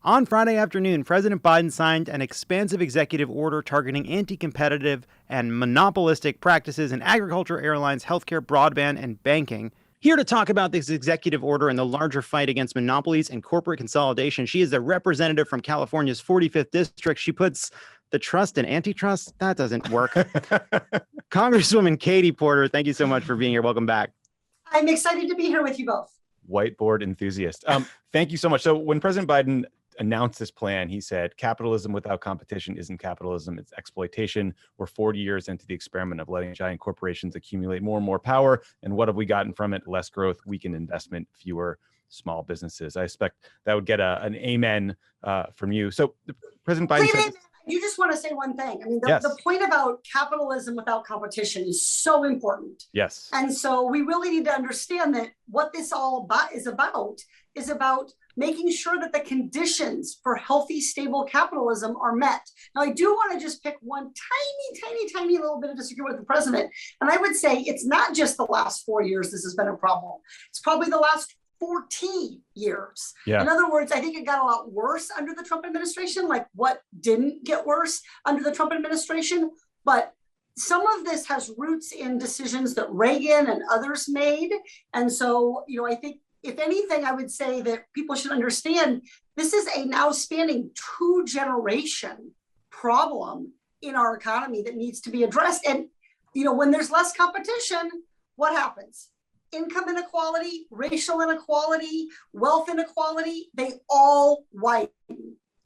On Friday afternoon, President Biden signed an expansive executive order targeting anti-competitive and monopolistic practices in agriculture, airlines, healthcare, broadband, and banking. Here to talk about this executive order and the larger fight against monopolies and corporate consolidation, she is the representative from California's 45th District. She puts the trust in antitrust. That doesn't work. Congresswoman Katie Porter, thank you so much for being here. Welcome back. I'm excited to be here with you both. Whiteboard enthusiast. Thank you so much. So when President Biden announced this plan, he said, capitalism without competition isn't capitalism, it's exploitation. We're 40 years into the experiment of letting giant corporations accumulate more and more power. And what have we gotten from it? Less growth, weakened investment, fewer small businesses. I expect that would get an amen from you. So President Biden said, you just want to say one thing. I mean, yes. The point about capitalism without competition is so important. Yes. And so we really need to understand that what this all is about making sure that the conditions for healthy, stable capitalism are met. Now, I do want to just pick one tiny little bit of disagreement with the president. And I would say it's not just the last 4 years this has been a problem. It's probably the last 14 years. Yeah. In other words, I think it got a lot worse under the Trump administration, like what didn't get worse under the Trump administration. But some of this has roots in decisions that Reagan and others made. And so, I think if anything, I would say that people should understand this is a now spanning 2-generation problem in our economy that needs to be addressed. And, when there's less competition, what happens? Income inequality, racial inequality, wealth inequality, they all widen.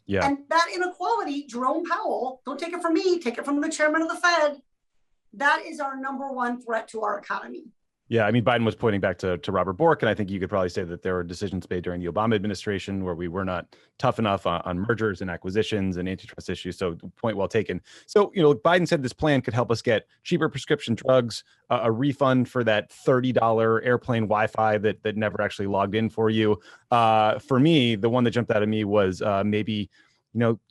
Yeah. And that inequality, Jerome Powell, don't take it from me, take it from the chairman of the Fed, that is our number one threat to our economy. Yeah, I mean, Biden was pointing back to Robert Bork, and I think you could probably say that there were decisions made during the Obama administration where we were not tough enough on mergers and acquisitions and antitrust issues. So point well taken. So, Biden said this plan could help us get cheaper prescription drugs, a refund for that $30 airplane Wi-Fi that never actually logged in for you. For me, the one that jumped out at me was maybe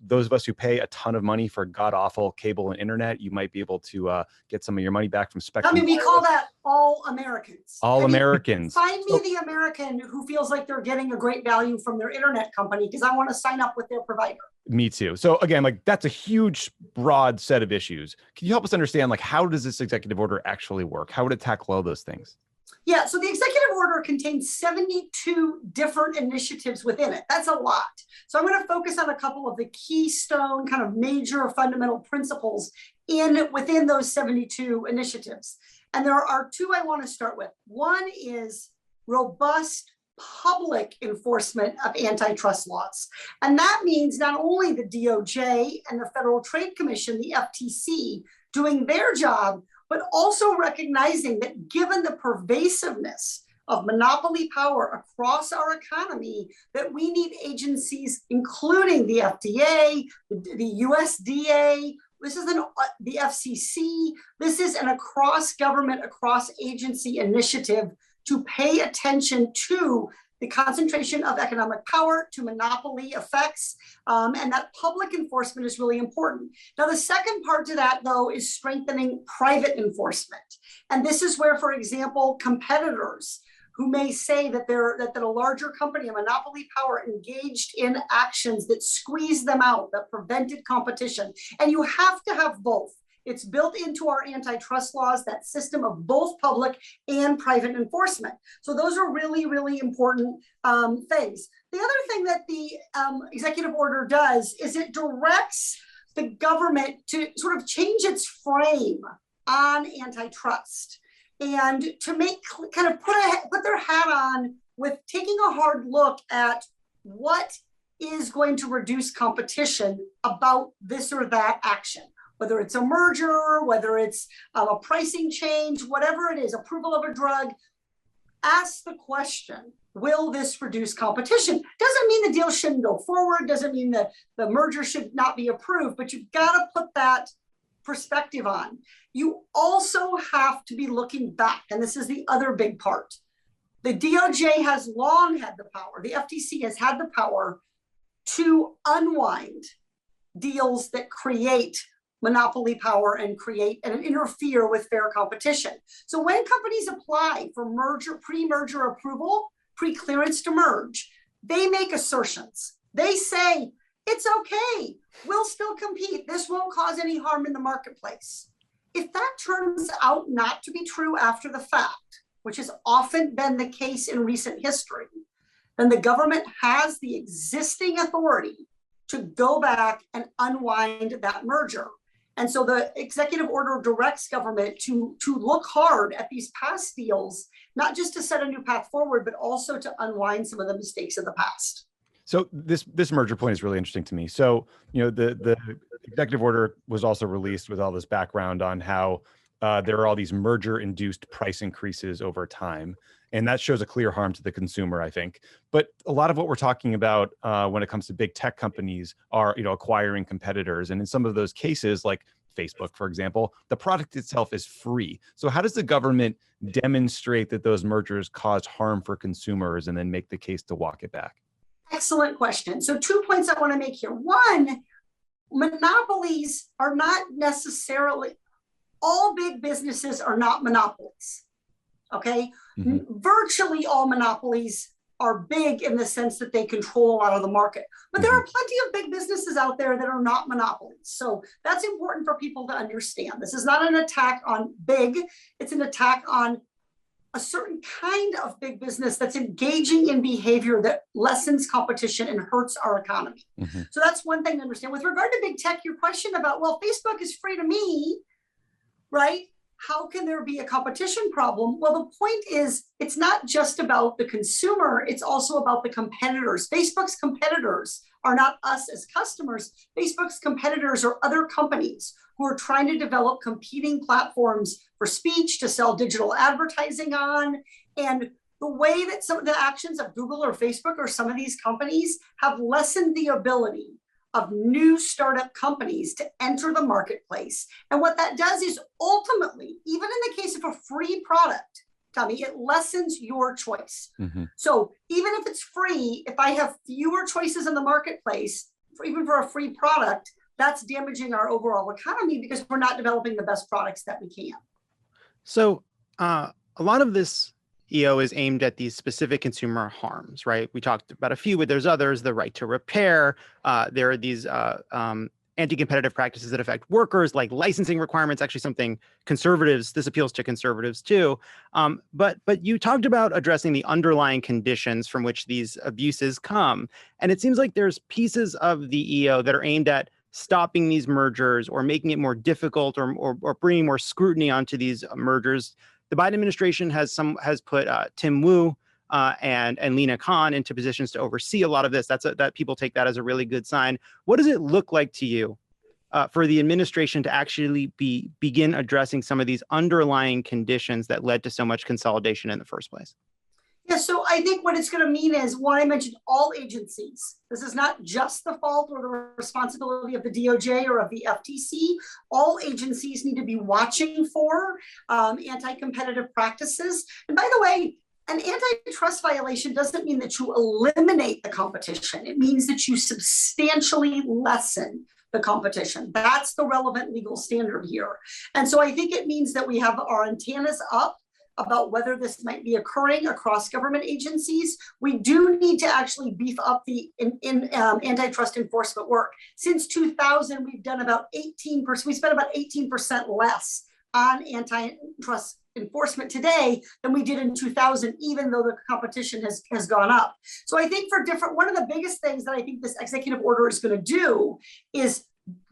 those of us who pay a ton of money for god-awful cable and internet, you might be able to get some of your money back from Spectrum. I mean, we call that all Americans. Americans. Find me the American who feels like they're getting a great value from their internet company because I want to sign up with their provider. Me too. So again, that's a huge, broad set of issues. Can you help us understand, how does this executive order actually work? How would it tackle all those things? Yeah, so the executive order contains 72 different initiatives within it. That's a lot. So I'm going to focus on a couple of the keystone kind of major fundamental principles within those 72 initiatives. And there are two I want to start with. One is robust public enforcement of antitrust laws. And that means not only the DOJ and the Federal Trade Commission, the FTC, doing their job, but also recognizing that given the pervasiveness of monopoly power across our economy, that we need agencies, including the FDA, the USDA, the FCC, this is an across-government, across-agency initiative to pay attention to the concentration of economic power, to monopoly effects, and that public enforcement is really important. Now, the second part to that, though, is strengthening private enforcement. And this is where, for example, competitors who may say that a larger company, a monopoly power, engaged in actions that squeeze them out, that prevented competition. And you have to have both. It's built into our antitrust laws, that system of both public and private enforcement. So those are really, really important things. The other thing that the executive order does is it directs the government to sort of change its frame on antitrust and to put their hat on with taking a hard look at what is going to reduce competition about this or that action. Whether it's a merger, whether it's a pricing change, whatever it is, approval of a drug, ask the question, will this reduce competition? Doesn't mean the deal shouldn't go forward, doesn't mean that the merger should not be approved, but you've got to put that perspective on. You also have to be looking back, and this is the other big part. The DOJ has long had the power, the FTC has had the power to unwind deals that create monopoly power and create and interfere with fair competition. So when companies apply for pre-merger approval, pre-clearance to merge, they make assertions. They say, it's okay, we'll still compete. This won't cause any harm in the marketplace. If that turns out not to be true after the fact, which has often been the case in recent history, then the government has the existing authority to go back and unwind that merger. And so the executive order directs government to look hard at these past deals, not just to set a new path forward, but also to unwind some of the mistakes of the past. So this merger point is really interesting to me. So, the executive order was also released with all this background on how there are all these merger-induced price increases over time. And that shows a clear harm to the consumer, I think. But a lot of what we're talking about when it comes to big tech companies are, acquiring competitors. And in some of those cases, like Facebook, for example, the product itself is free. So how does the government demonstrate that those mergers caused harm for consumers and then make the case to walk it back? Excellent question. So 2 points I want to make here. One, monopolies are not necessarily, all big businesses are not monopolies. Okay. Mm-hmm. Virtually all monopolies are big in the sense that they control a lot of the market. But there are plenty of big businesses out there that are not monopolies. So that's important for people to understand. This is not an attack on big, it's an attack on a certain kind of big business that's engaging in behavior that lessens competition and hurts our economy. Mm-hmm. So that's one thing to understand. With regard to big tech, your question about, well, Facebook is free to me, right? How can there be a competition problem? Well, the point is, it's not just about the consumer, it's also about the competitors. Facebook's competitors are not us as customers. Facebook's competitors are other companies who are trying to develop competing platforms for speech to sell digital advertising on. And the way that some of the actions of Google or Facebook or some of these companies have lessened the ability of new startup companies to enter the marketplace. And what that does is ultimately, even in the case of a free product, Tommy, it lessens your choice. Mm-hmm. So even if it's free, if I have fewer choices in the marketplace, even for a free product, that's damaging our overall economy because we're not developing the best products that we can. So a lot of this EO is aimed at these specific consumer harms, right? We talked about a few, but there's others, the right to repair. There are these anti-competitive practices that affect workers, like licensing requirements, actually something conservatives, this appeals to conservatives too. But you talked about addressing the underlying conditions from which these abuses come. And it seems like there's pieces of the EO that are aimed at stopping these mergers or making it more difficult or bringing more scrutiny onto these mergers. The Biden administration has put Tim Wu and Lena Khan into positions to oversee a lot of this. That people take that as a really good sign. What does it look like to you for the administration to actually begin addressing some of these underlying conditions that led to so much consolidation in the first place? Yeah, so I think what it's going to mean is, one, I mentioned all agencies. This is not just the fault or the responsibility of the DOJ or of the FTC. All agencies need to be watching for anti-competitive practices. And by the way, an antitrust violation doesn't mean that you eliminate the competition. It means that you substantially lessen the competition. That's the relevant legal standard here. And so I think it means that we have our antennas up about whether this might be occurring across government agencies. We do need to actually beef up the antitrust enforcement work. Since 2000, we've done about 18%, we spent about 18% less on antitrust enforcement today than we did in 2000, even though the competition has gone up. So I think one of the biggest things that I think this executive order is going to do is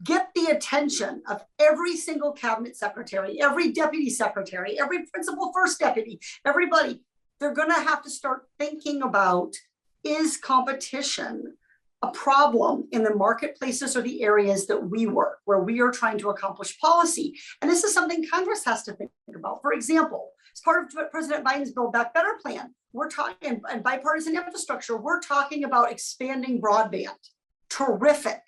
get the attention of every single cabinet secretary, every deputy secretary, every principal first deputy, everybody. They're going to have to start thinking about, is competition a problem in the marketplaces or the areas that we work, where we are trying to accomplish policy? And this is something Congress has to think about. For example, as part of President Biden's Build Back Better plan, we're talking, and bipartisan infrastructure, we're talking about expanding broadband. Terrific.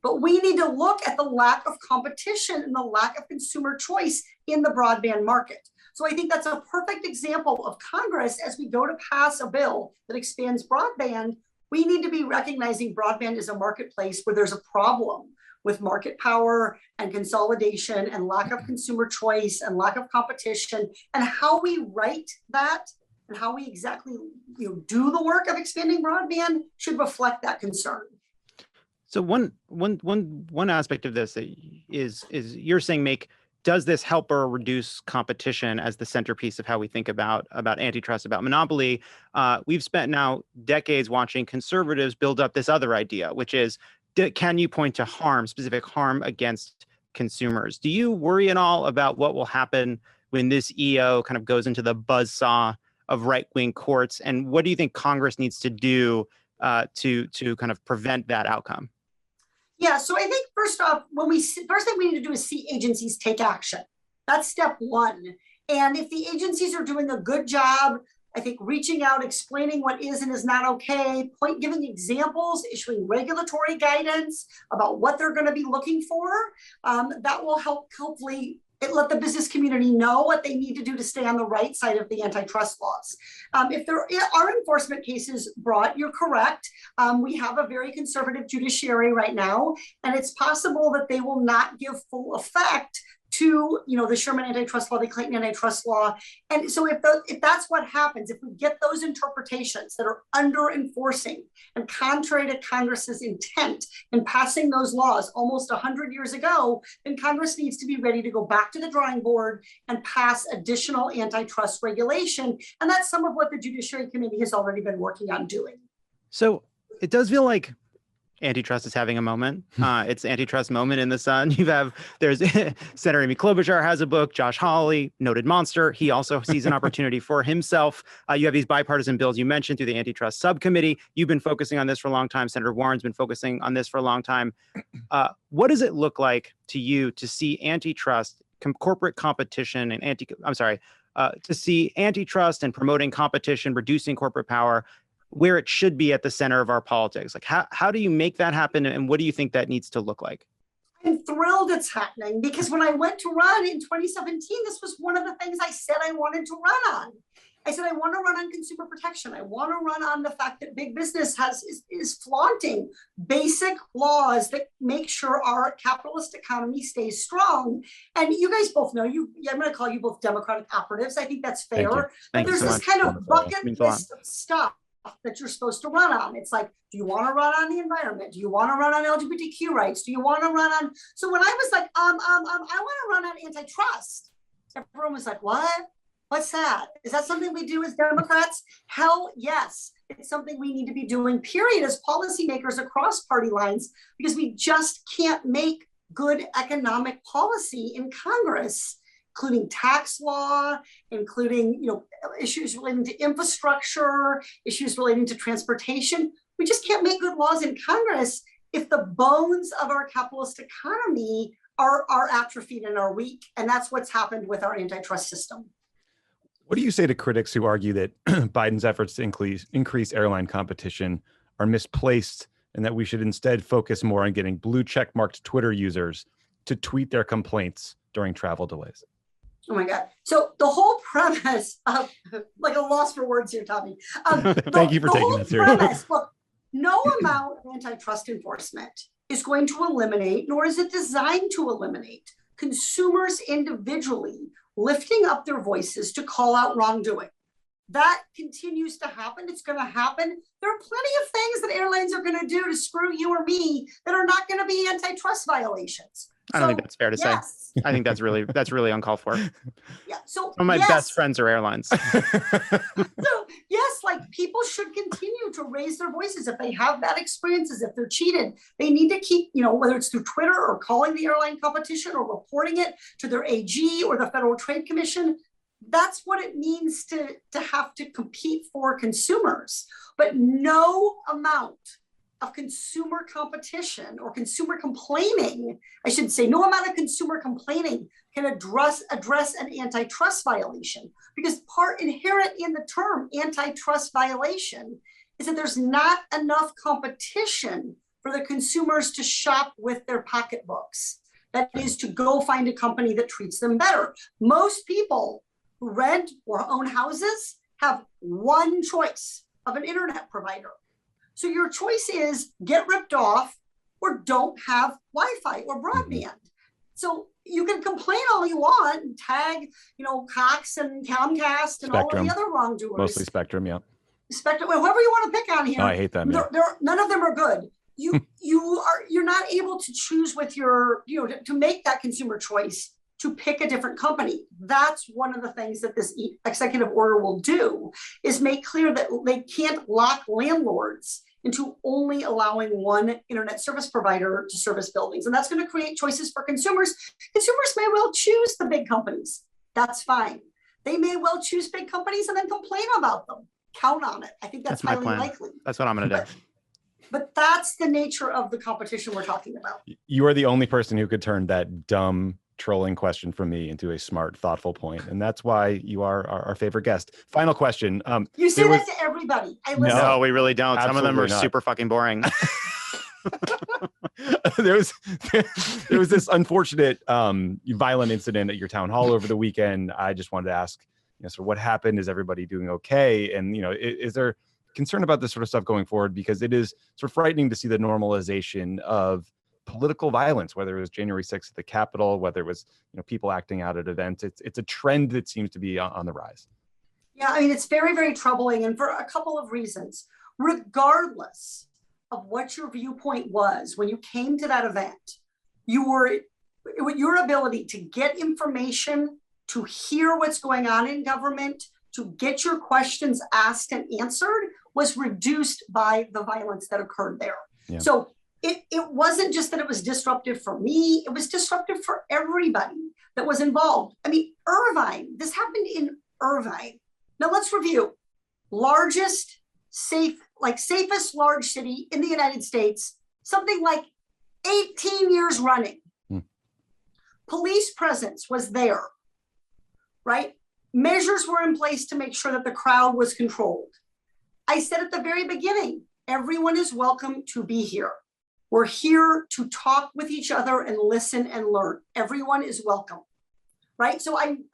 But we need to look at the lack of competition and the lack of consumer choice in the broadband market. So I think that's a perfect example of Congress, as we go to pass a bill that expands broadband, we need to be recognizing broadband as a marketplace where there's a problem with market power and consolidation and lack of consumer choice and lack of competition, and how we write that and how we exactly do the work of expanding broadband should reflect that concern. So one aspect of this is you're saying does this help or reduce competition as the centerpiece of how we think about antitrust, about monopoly? We've spent now decades watching conservatives build up this other idea, which is, can you point to specific harm against consumers? Do you worry at all about what will happen when this EO kind of goes into the buzzsaw of right-wing courts? And what do you think Congress needs to do to kind of prevent that outcome? Yeah, so I think first off, first thing we need to do is see agencies take action. That's step one. And if the agencies are doing a good job, I think reaching out, explaining what is and is not okay, giving examples, issuing regulatory guidance about what they're going to be looking for, that will hopefully let the business community know what they need to do to stay on the right side of the antitrust laws. If there are enforcement cases brought, you're correct. We have a very conservative judiciary right now, and it's possible that they will not give full effect to the Sherman antitrust law, the Clayton antitrust law. And so if that's what happens, if we get those interpretations that are under enforcing and contrary to Congress's intent in passing those laws almost 100 years ago, then Congress needs to be ready to go back to the drawing board and pass additional antitrust regulation. And that's some of what the Judiciary Committee has already been working on doing. So it does feel like antitrust is having a moment. It's antitrust moment in the sun. There's Senator Amy Klobuchar has a book. Josh Hawley, noted monster. He also sees an opportunity for himself. You have these bipartisan bills you mentioned through the antitrust subcommittee. You've been focusing on this for a long time. Senator Warren's been focusing on this for a long time. What does it look like to you to see antitrust, corporate competition, and to see antitrust and promoting competition, reducing corporate power, where it should be at the center of our politics? Like, how do you make that happen, and what do you think that needs to look like? I'm thrilled it's happening, because when I went to run in 2017, this was one of the things I said I wanted to run on. I said, I want to run on consumer protection. I want to run on the fact that big business is flaunting basic laws that make sure our capitalist economy stays strong. And you guys both know, I'm going to call you both Democratic operatives. I think that's fair. But there's this kind of bucket list of stuff that you're supposed to run on. It's like, do you want to run on the environment? Do you want to run on LGBTQ rights? Do you want to run on? So when I was like, I want to run on antitrust, everyone was like, what? What's that? Is that something we do as Democrats? Hell yes. It's something we need to be doing, period, as policymakers across party lines, because we just can't make good economic policy in Congress, including tax law, including issues relating to infrastructure, issues relating to transportation. We just can't make good laws in Congress if the bones of our capitalist economy are atrophied and are weak. And that's what's happened with our antitrust system. What do you say to critics who argue that Biden's efforts to increase airline competition are misplaced, and that we should instead focus more on getting blue check marked Twitter users to tweet their complaints during travel delays? Oh my God. So the whole premise of, like a loss for words here, Tommy. Thank you for taking that seriously. Look, no amount of antitrust enforcement is going to eliminate, nor is it designed to eliminate, consumers individually lifting up their voices to call out wrongdoing. That continues to happen. It's going to happen. There are plenty of things that airlines are going to do to screw you or me that are not going to be antitrust violations. I don't think that's fair to say. I think that's really uncalled for. Yeah. So some of my best friends are airlines. So yes, like people should continue to raise their voices if they have bad experiences, if they're cheated. They need to keep, whether it's through Twitter or calling the airline competition or reporting it to their AG or the Federal Trade Commission. That's what it means to have to compete for consumers. But no amount of consumer competition or consumer complaining, I should say, no amount of consumer complaining can address an antitrust violation, because part inherent in the term antitrust violation is that there's not enough competition for the consumers to shop with their pocketbooks. That is, to go find a company that treats them better. Most people who rent or own houses have one choice of an internet provider. So your choice is get ripped off or don't have Wi-Fi or broadband. So you can complain all you want and tag, Cox and Comcast and all of the other wrongdoers. Mostly Spectrum, yeah. Spectrum, whoever you want to pick on here. Oh, I hate them. Yeah. None of them are good. You not able to choose with your, to make that consumer choice to pick a different company. That's one of the things that this executive order will do, is make clear that they can't lock landlords into only allowing one internet service provider to service buildings. And that's going to create choices for consumers. Consumers may well choose the big companies. That's fine. They may well choose big companies and then complain about them. Count on it. I think that's highly likely. That's what I'm going to do. But that's the nature of the competition we're talking about. You are the only person who could turn that dumb trolling question from me into a smart, thoughtful point. And that's why you are our favorite guest. Final question. You say that to everybody. I listen. No, we really don't. Some of them are not. super fucking boring. there was this unfortunate violent incident at your town hall over the weekend. I just wanted to ask, sort of what happened? Is everybody doing okay? And, is there concern about this sort of stuff going forward? Because it is sort of frightening to see the normalization of political violence, whether it was January 6th at the Capitol, whether it was people acting out at events. It's a trend that seems to be on the rise. Yeah, I mean, it's very, very troubling, and for a couple of reasons. Regardless of what your viewpoint was when you came to that event, your ability to get information, to hear what's going on in government, to get your questions asked and answered was reduced by the violence that occurred there. Yeah. So it wasn't just that it was disruptive for me, it was disruptive for everybody that was involved. I mean, Irvine, this happened in Irvine. Now let's review. Safest large city in the United States, something like 18 years running. Police presence was there, right? Measures were in place to make sure that the crowd was controlled. I said at the very beginning, everyone is welcome to be here. We're here to talk with each other and listen and learn. Everyone is welcome, right? So I'm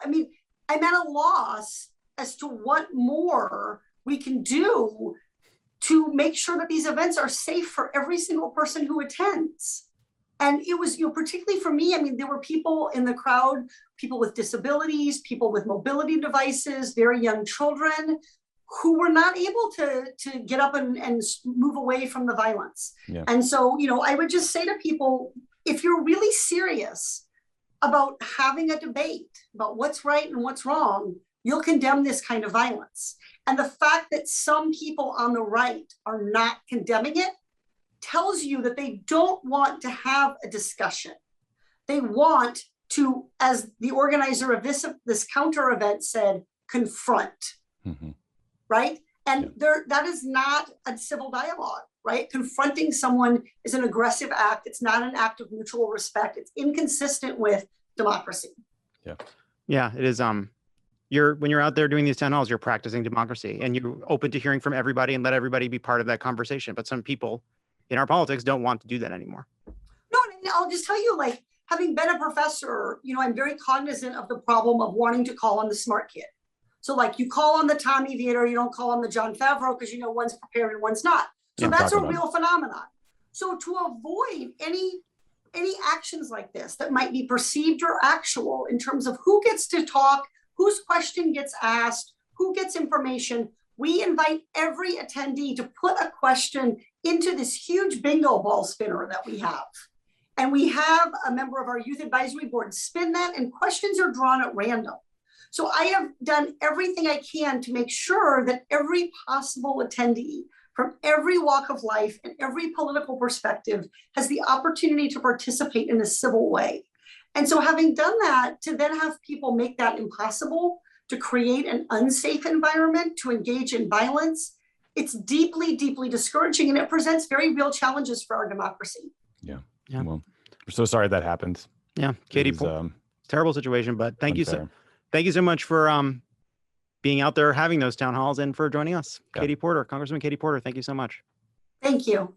at a loss as to what more we can do to make sure that these events are safe for every single person who attends. And it was, particularly for me, there were people in the crowd, people with disabilities, people with mobility devices, very young children, who were not able to get up and move away from the violence. Yeah. And so, I would just say to people, if you're really serious about having a debate about what's right and what's wrong, you'll condemn this kind of violence. And the fact that some people on the right are not condemning it tells you that they don't want to have a discussion. They want to, as the organizer of this counter event said, confront. Mm-hmm. Right? And that is not a civil dialogue, right? Confronting someone is an aggressive act. It's not an act of mutual respect. It's inconsistent with democracy. Yeah, it is. When you're out there doing these town halls, you're practicing democracy and you're open to hearing from everybody and let everybody be part of that conversation. But some people in our politics don't want to do that anymore. No, and I'll just tell you, having been a professor, I'm very cognizant of the problem of wanting to call on the smart kid. So you call on the Tommy Vietor, you don't call on the Jon Favreau because one's prepared and one's not. So that's a real phenomenon. So to avoid any actions like this that might be perceived or actual in terms of who gets to talk, whose question gets asked, who gets information, we invite every attendee to put a question into this huge bingo ball spinner that we have. And we have a member of our youth advisory board spin that, and questions are drawn at random. So I have done everything I can to make sure that every possible attendee from every walk of life and every political perspective has the opportunity to participate in a civil way. And so having done that, to then have people make that impossible, to create an unsafe environment, to engage in violence, it's deeply, deeply discouraging, and it presents very real challenges for our democracy. Yeah. Well, we're so sorry that happened. Yeah, Katie, terrible situation, but thank you so much for being out there having those town halls and for joining us. Yeah. Katie Porter, Congresswoman Katie Porter, thank you so much. Thank you.